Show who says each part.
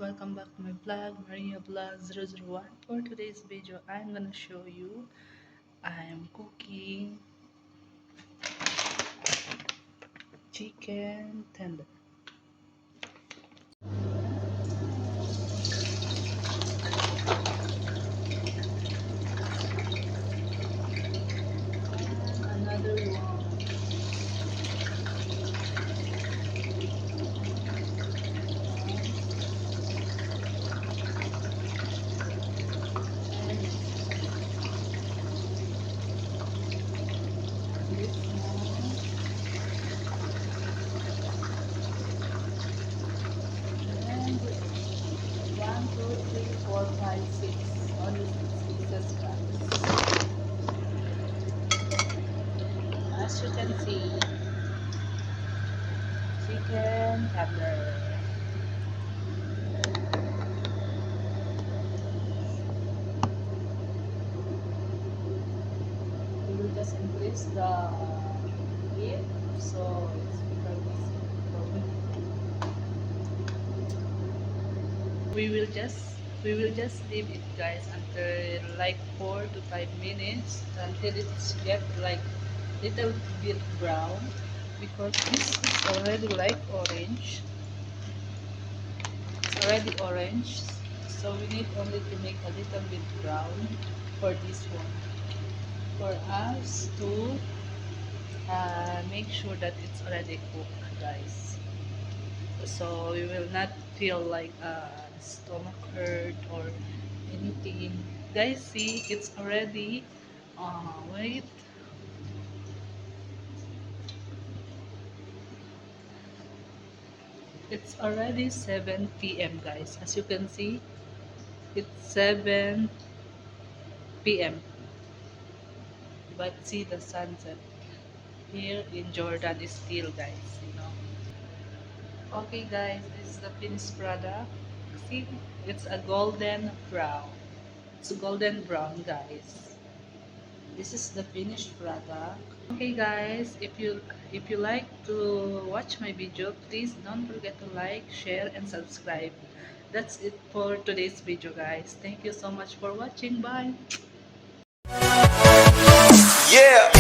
Speaker 1: welcome back to my vlog, Maria Vlog 001. For today's video, I'm gonna show you I'm cooking chicken tender. And another one. And 1, 2, 3, 4, 5, 6. Only 6 pieces, guys. As you can see, chicken tender. We will just increase the heat so it's become easy for me. We will just leave it, guys, until like 4 to 5 minutes until it's get like little bit brown, because this is already like orange. It's already orange, so we need only to make a little bit brown for this one, for us to make sure that it's already cooked, guys, so we will not feel like stomach hurt or anything. Guys, see, it's already wait, it's already 7 p.m. guys. As you can see, it's 7 p.m. but see the sunset here in Jordan is still, guys. Okay, guys, this is the finished product. See, it's a golden brown. It's golden brown, guys. This is the finished product. Okay, guys, if you like to watch my video, please don't forget to like, share, and subscribe. That's it for today's video, guys. Thank you so much for watching. Bye.
Speaker 2: Yeah.